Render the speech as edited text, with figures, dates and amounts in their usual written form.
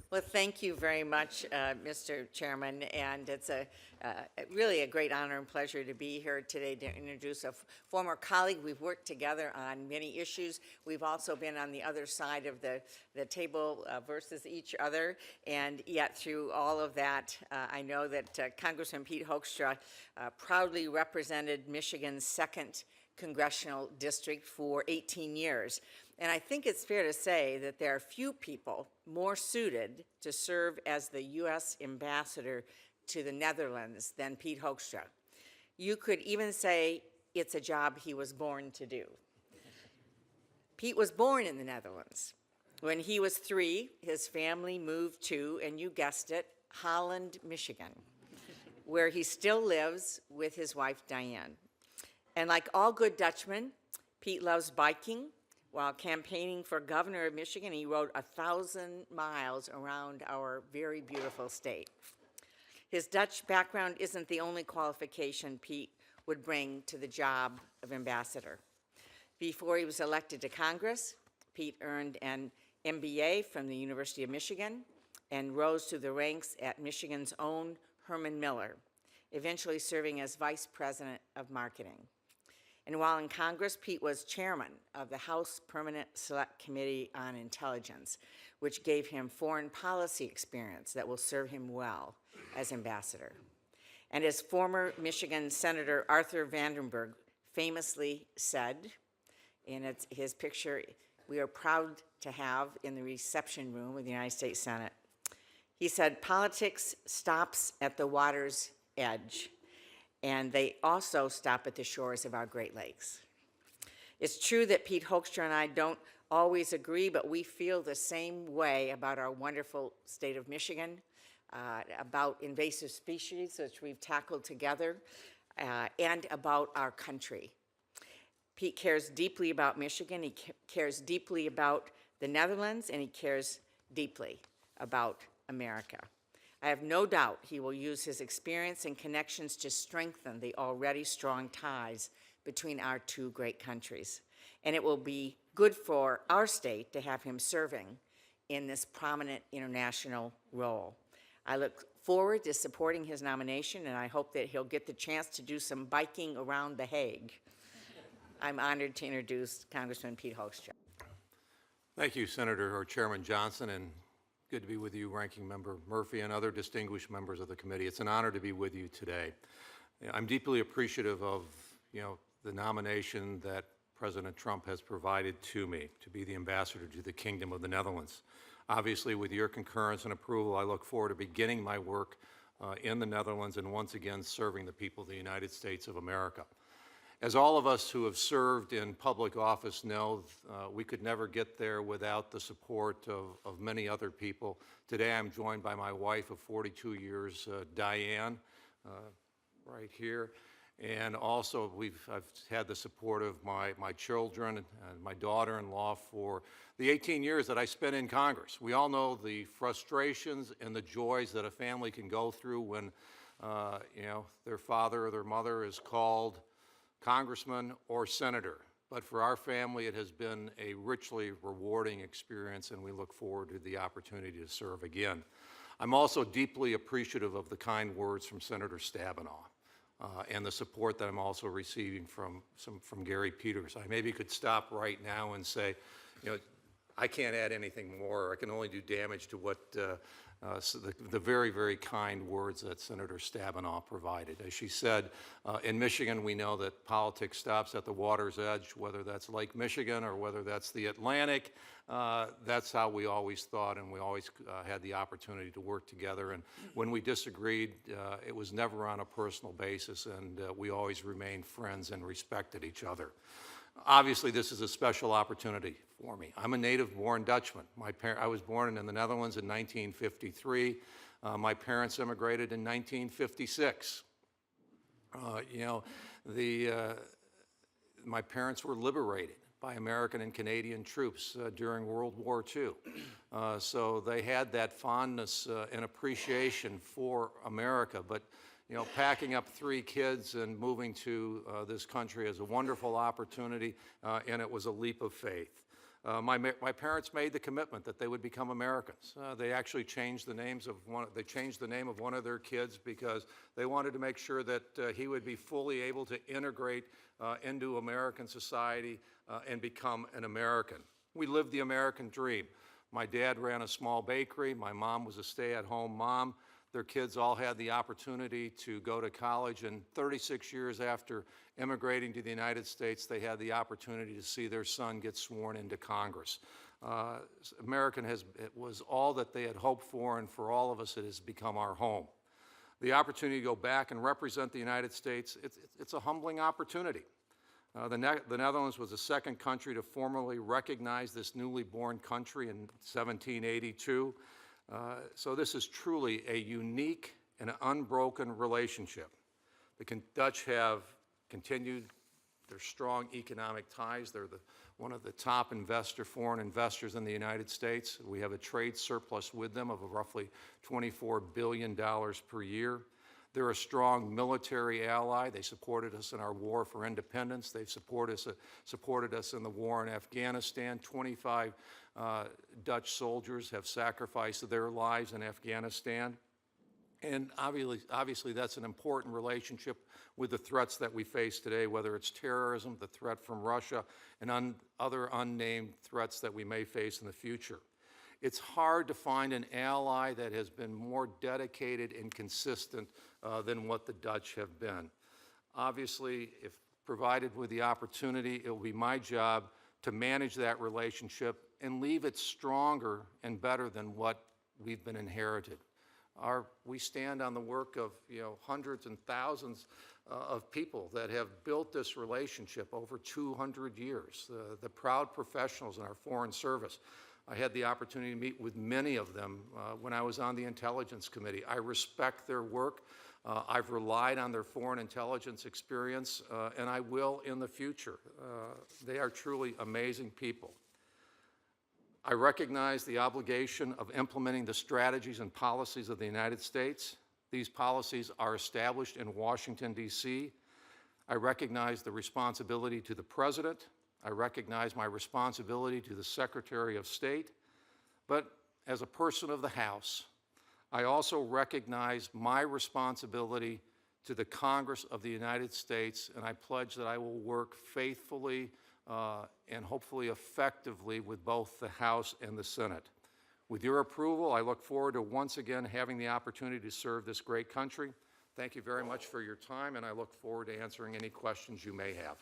Well, thank you very much, Mr. Chairman, and it's really a great honor and pleasure to be here today to introduce a former colleague. We've worked together on many issues. We've also been on the other side of the table versus each other, and yet through all of that, I know that Congressman Pete Hoekstra proudly represented Michigan's 2nd congressional district for 18 years. And I think it's fair to say that there are few people more suited to serve as the U.S. ambassador to the Netherlands than Pete Hoekstra. You could even say it's a job he was born to do. Pete was born in the Netherlands. When he was 3, his family moved to, and you guessed it, Holland, Michigan, where he still lives with his wife, Diane. And like all good Dutchmen, Pete loves biking. While campaigning for governor of Michigan, he rode 1,000 miles around our very beautiful state. His Dutch background isn't the only qualification Pete would bring to the job of ambassador. Before he was elected to Congress, Pete earned an MBA from the University of Michigan and rose through the ranks at Michigan's own Herman Miller, eventually serving as vice president of marketing. And while in Congress, Pete was chairman of the House Permanent Select Committee on Intelligence, which gave him foreign policy experience that will serve him well as ambassador. And as former Michigan Senator Arthur Vandenberg famously said, in his picture we are proud to have in the reception room of the United States Senate, he said, "Politics stops at the water's edge, and they also stop at the shores of our Great Lakes." It's true that Pete Hoekstra and I don't always agree, but we feel the same way about our wonderful state of Michigan, about invasive species, which we've tackled together, and about our country. Pete cares deeply about Michigan, he cares deeply about the Netherlands, and he cares deeply about America. I have no doubt he will use his experience and connections to strengthen the already strong ties between our two great countries. And it will be good for our state to have him serving in this prominent international role. I look forward to supporting his nomination, and I hope that he'll get the chance to do some biking around The Hague. I'm honored to introduce Congressman Pete Hoekstra. Thank you, Senator or Chairman Johnson, and good to be with you, Ranking Member Murphy, and other distinguished members of the committee. It's an honor to be with you today. I'm deeply appreciative of, the nomination that President Trump has provided to me to be the ambassador to the Kingdom of the Netherlands. Obviously, with your concurrence and approval, I look forward to beginning my work in the Netherlands and once again serving the people of the United States of America. As all of us who have served in public office know, we could never get there without the support of many other people. Today I'm joined by my wife of 42 years, Diane, right here. And also I've had the support of my children and my daughter-in-law for the 18 years that I spent in Congress. We all know the frustrations and the joys that a family can go through when their father or their mother is called Congressman or Senator. But for our family, it has been a richly rewarding experience, and we look forward to the opportunity to serve again. I'm also deeply appreciative of the kind words from Senator Stabenow and the support that I'm also receiving from Gary Peters. I maybe could stop right now and say, I can't add anything more. I can only do damage to what the very, very kind words that Senator Stabenow provided. As she said, in Michigan, we know that politics stops at the water's edge, whether that's Lake Michigan or whether that's the Atlantic. That's how we always thought, and we always had the opportunity to work together. And when we disagreed, it was never on a personal basis, and we always remained friends and respected each other. Obviously, this is a special opportunity for me. I'm a native-born Dutchman. I was born in the Netherlands in 1953. My parents immigrated in 1956. My parents were liberated by American and Canadian troops during World War II. So they had that fondness and appreciation for America. But packing up 3 kids and moving to this country is a wonderful opportunity, and it was a leap of faith. My parents made the commitment that they would become Americans. They actually changed the names of they changed the name of one of their kids because they wanted to make sure that he would be fully able to integrate into American society and become an American. We lived the American dream. My dad ran a small bakery. My mom was a stay-at-home mom. Their kids all had the opportunity to go to college, and 36 years after immigrating to the United States, they had the opportunity to see their son get sworn into Congress. It was all that they had hoped for, and for all of us, it has become our home. The opportunity to go back and represent the United States, it's a humbling opportunity. The Netherlands was the second country to formally recognize this newly born country in 1782. So this is truly a unique and unbroken relationship. The Dutch have continued their strong economic ties. They're one of the top foreign investors in the United States. We have a trade surplus with them of roughly $24 billion per year. They're a strong military ally. They supported us in our war for independence. They've supported us in the war in Afghanistan. 25 Dutch soldiers have sacrificed their lives in Afghanistan. And obviously, that's an important relationship with the threats that we face today, whether it's terrorism, the threat from Russia, and other unnamed threats that we may face in the future. It's hard to find an ally that has been more dedicated and consistent than what the Dutch have been. Obviously, if provided with the opportunity, it will be my job to manage that relationship and leave it stronger and better than what we've been inherited. We stand on the work of hundreds and thousands of people that have built this relationship over 200 years, the proud professionals in our Foreign Service. I had the opportunity to meet with many of them when I was on the Intelligence Committee. I respect their work. I've relied on their foreign intelligence experience, and I will in the future. They are truly amazing people. I recognize the obligation of implementing the strategies and policies of the United States. These policies are established in Washington, D.C. I recognize the responsibility to the President. I recognize my responsibility to the Secretary of State. But as a person of the House, I also recognize my responsibility to the Congress of the United States, and I pledge that I will work faithfully and hopefully effectively with both the House and the Senate. With your approval, I look forward to once again having the opportunity to serve this great country. Thank you very much for your time, and I look forward to answering any questions you may have.